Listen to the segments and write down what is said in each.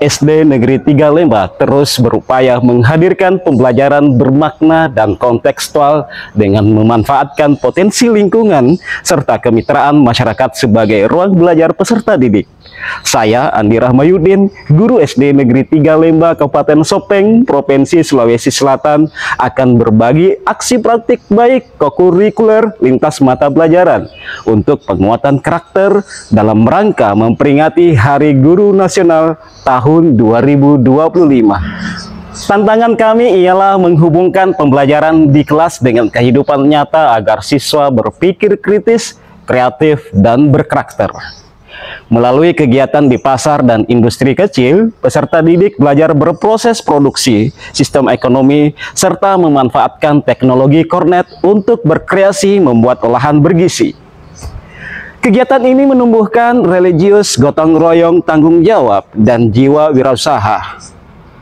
SD Negeri 3 Lembah terus berupaya menghadirkan pembelajaran bermakna dan kontekstual dengan memanfaatkan potensi lingkungan serta kemitraan masyarakat sebagai ruang belajar peserta didik. Saya Andi Rahmayudin, guru SD Negeri 3 Lembah, Kabupaten Sopeng, Provinsi Sulawesi Selatan, akan berbagi aksi praktik baik kokurikuler lintas mata pelajaran untuk penguatan karakter dalam rangka memperingati Hari Guru Nasional tahun 2025. Tantangan kami ialah menghubungkan pembelajaran di kelas dengan kehidupan nyata agar siswa berpikir kritis, kreatif, dan berkarakter. Melalui kegiatan di pasar dan industri kecil, peserta didik belajar berproses produksi, sistem ekonomi, serta memanfaatkan teknologi kornet untuk berkreasi membuat olahan bergizi. Kegiatan ini menumbuhkan religius, gotong royong, tanggung jawab, dan jiwa wirausaha.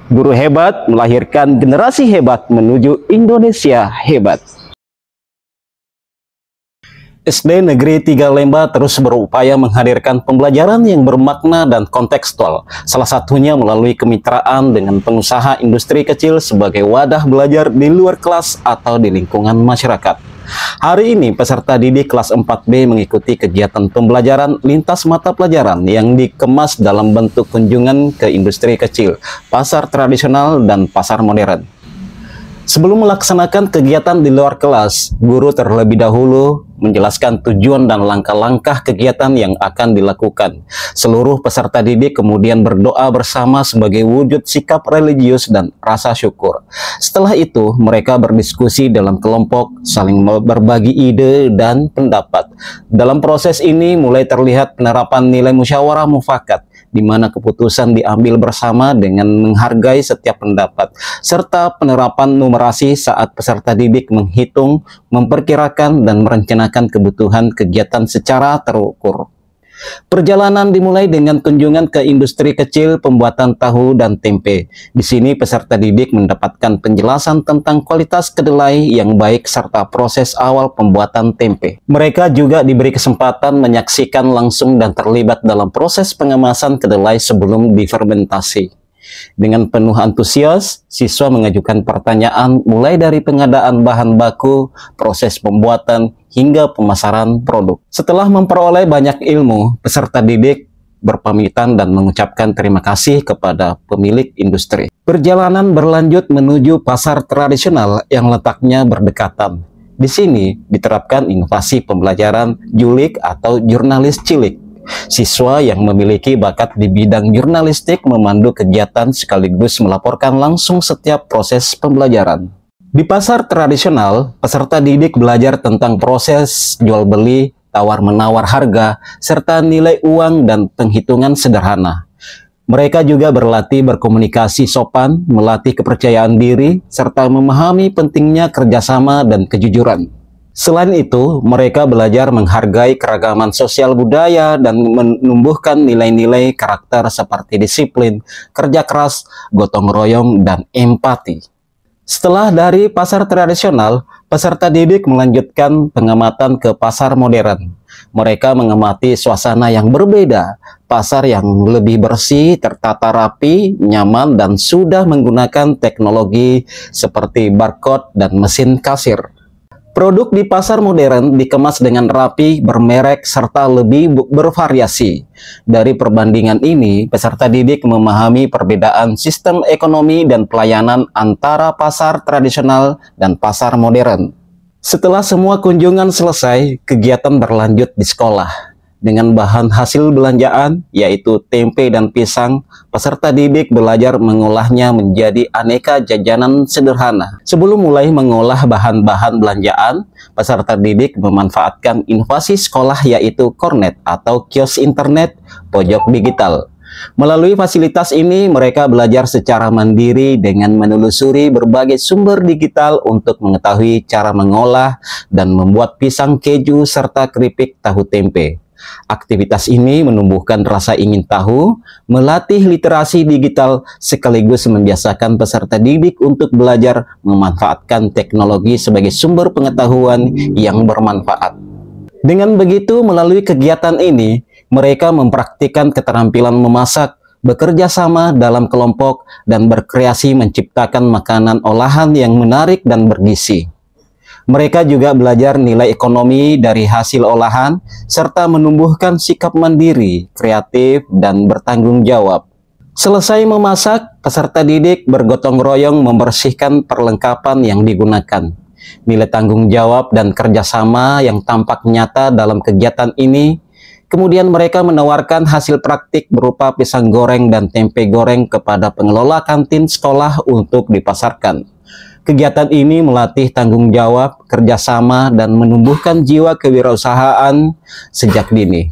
Guru hebat melahirkan generasi hebat menuju Indonesia hebat. SD Negeri 3 Lembah terus berupaya menghadirkan pembelajaran yang bermakna dan kontekstual, salah satunya melalui kemitraan dengan pengusaha industri kecil sebagai wadah belajar di luar kelas atau di lingkungan masyarakat. Hari ini peserta didik kelas 4B mengikuti kegiatan pembelajaran lintas mata pelajaran yang dikemas dalam bentuk kunjungan ke industri kecil, pasar tradisional, dan pasar modern. Sebelum melaksanakan kegiatan di luar kelas, guru terlebih dahulu menjelaskan tujuan dan langkah-langkah kegiatan yang akan dilakukan. Seluruh peserta didik kemudian berdoa bersama sebagai wujud sikap religius dan rasa syukur. Setelah itu, mereka berdiskusi dalam kelompok, saling berbagi ide dan pendapat. Dalam proses ini mulai terlihat penerapan nilai musyawarah mufakat, di mana keputusan diambil bersama dengan menghargai setiap pendapat, serta penerapan numerasi saat peserta didik menghitung, memperkirakan, dan merencanakan kebutuhan kegiatan secara terukur. Perjalanan dimulai dengan kunjungan ke industri kecil pembuatan tahu dan tempe. Di sini peserta didik mendapatkan penjelasan tentang kualitas kedelai yang baik serta proses awal pembuatan tempe. Mereka juga diberi kesempatan menyaksikan langsung dan terlibat dalam proses pengemasan kedelai sebelum difermentasi. Dengan penuh antusias, siswa mengajukan pertanyaan mulai dari pengadaan bahan baku, proses pembuatan, hingga pemasaran produk. Setelah memperoleh banyak ilmu, peserta didik berpamitan dan mengucapkan terima kasih kepada pemilik industri. Perjalanan berlanjut menuju pasar tradisional yang letaknya berdekatan. Di sini diterapkan inovasi pembelajaran julik atau jurnalis cilik. Siswa yang memiliki bakat di bidang jurnalistik memandu kegiatan sekaligus melaporkan langsung setiap proses pembelajaran. Di pasar tradisional, peserta didik belajar tentang proses jual-beli, tawar-menawar harga, serta nilai uang dan penghitungan sederhana. Mereka juga berlatih berkomunikasi sopan, melatih kepercayaan diri, serta memahami pentingnya kerjasama dan kejujuran. Selain itu, mereka belajar menghargai keragaman sosial budaya dan menumbuhkan nilai-nilai karakter seperti disiplin, kerja keras, gotong royong, dan empati. Setelah dari pasar tradisional, peserta didik melanjutkan pengamatan ke pasar modern. Mereka mengamati suasana yang berbeda, pasar yang lebih bersih, tertata rapi, nyaman, dan sudah menggunakan teknologi seperti barcode dan mesin kasir. Produk di pasar modern dikemas dengan rapi, bermerek, serta lebih bervariasi. Dari perbandingan ini, peserta didik memahami perbedaan sistem ekonomi dan pelayanan antara pasar tradisional dan pasar modern. Setelah semua kunjungan selesai, kegiatan berlanjut di sekolah. Dengan bahan hasil belanjaan, yaitu tempe dan pisang, peserta didik belajar mengolahnya menjadi aneka jajanan sederhana. Sebelum mulai mengolah bahan-bahan belanjaan, peserta didik memanfaatkan inovasi sekolah yaitu kornet atau kios internet pojok digital. Melalui fasilitas ini, mereka belajar secara mandiri dengan menelusuri berbagai sumber digital untuk mengetahui cara mengolah dan membuat pisang keju serta keripik tahu tempe. Aktivitas ini menumbuhkan rasa ingin tahu, melatih literasi digital, sekaligus membiasakan peserta didik untuk belajar memanfaatkan teknologi sebagai sumber pengetahuan yang bermanfaat. Dengan begitu, melalui kegiatan ini, mereka mempraktikkan keterampilan memasak, bekerja sama dalam kelompok, dan berkreasi menciptakan makanan olahan yang menarik dan bergizi. Mereka juga belajar nilai ekonomi dari hasil olahan, serta menumbuhkan sikap mandiri, kreatif, dan bertanggung jawab. Selesai memasak, peserta didik bergotong royong membersihkan perlengkapan yang digunakan. Nilai tanggung jawab dan kerjasama yang tampak nyata dalam kegiatan ini. Kemudian mereka menawarkan hasil praktik berupa pisang goreng dan tempe goreng kepada pengelola kantin sekolah untuk dipasarkan. Kegiatan ini melatih tanggung jawab, kerjasama, dan menumbuhkan jiwa kewirausahaan sejak dini.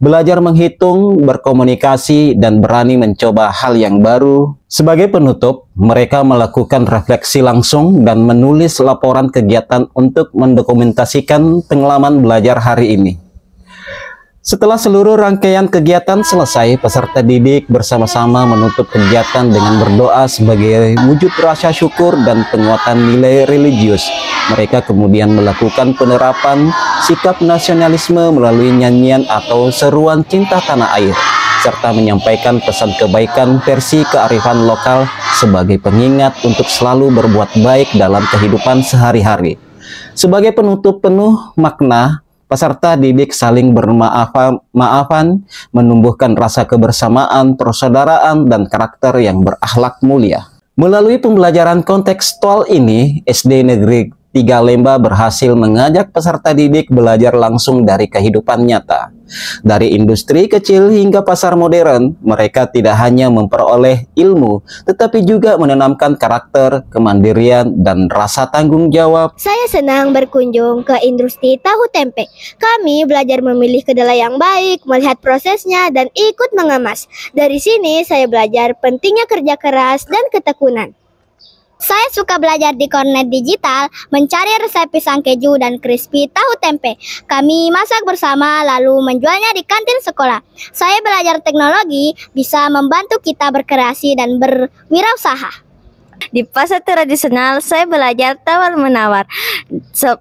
Belajar menghitung, berkomunikasi, dan berani mencoba hal yang baru. Sebagai penutup, mereka melakukan refleksi langsung dan menulis laporan kegiatan untuk mendokumentasikan pengalaman belajar hari ini. Setelah seluruh rangkaian kegiatan selesai, peserta didik bersama-sama menutup kegiatan dengan berdoa sebagai wujud rasa syukur dan penguatan nilai religius. Mereka kemudian melakukan penerapan sikap nasionalisme melalui nyanyian atau seruan cinta tanah air, serta menyampaikan pesan kebaikan versi kearifan lokal sebagai pengingat untuk selalu berbuat baik dalam kehidupan sehari-hari. Sebagai penutup penuh makna, peserta didik saling bermaafan, menumbuhkan rasa kebersamaan, persaudaraan, dan karakter yang berakhlak mulia. Melalui pembelajaran kontekstual ini, SD Negeri 3 Lemba berhasil mengajak peserta didik belajar langsung dari kehidupan nyata. Dari industri kecil hingga pasar modern, mereka tidak hanya memperoleh ilmu, tetapi juga menanamkan karakter, kemandirian, dan rasa tanggung jawab. Saya senang berkunjung ke industri tahu tempe. Kami belajar memilih kedelai yang baik, melihat prosesnya, dan ikut mengemas. Dari sini saya belajar pentingnya kerja keras dan ketekunan. Saya suka belajar di Kornet Digital, mencari resep pisang keju dan crispy tahu tempe. Kami masak bersama lalu menjualnya di kantin sekolah. Saya belajar teknologi bisa membantu kita berkreasi dan berwirausaha. Di pasar tradisional, saya belajar tawar-menawar,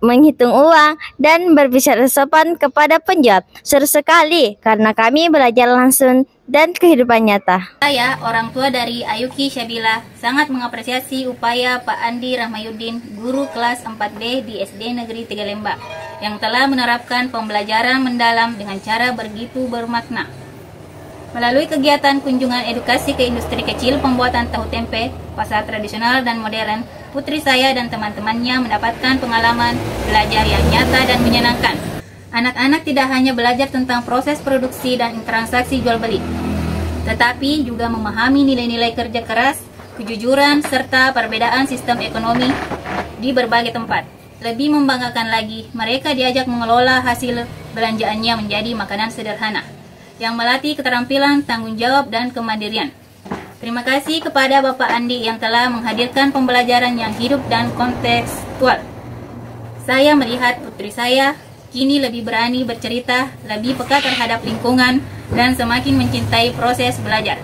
menghitung uang, dan berbicara sopan kepada penjual. Seru sekali karena kami belajar langsung dan kehidupan nyata. Saya, orang tua dari Ayuki Syabila, sangat mengapresiasi upaya Pak Andi Rahmayuddin, guru kelas 4D di SD Negeri 3 Lemba, yang telah menerapkan pembelajaran mendalam dengan cara begitu bermakna. Melalui kegiatan kunjungan edukasi ke industri kecil pembuatan tahu tempe, pasar tradisional dan modern, putri saya dan teman-temannya mendapatkan pengalaman belajar yang nyata dan menyenangkan. Anak-anak tidak hanya belajar tentang proses produksi dan transaksi jual beli, tetapi juga memahami nilai-nilai kerja keras, kejujuran, serta perbedaan sistem ekonomi di berbagai tempat. Lebih membanggakan lagi, mereka diajak mengelola hasil belanjaannya menjadi makanan sederhana, yang melatih keterampilan, tanggung jawab, dan kemandirian. Terima kasih kepada Bapak Andi yang telah menghadirkan pembelajaran yang hidup dan kontekstual. Saya melihat putri saya kini lebih berani bercerita, lebih peka terhadap lingkungan, dan semakin mencintai proses belajar.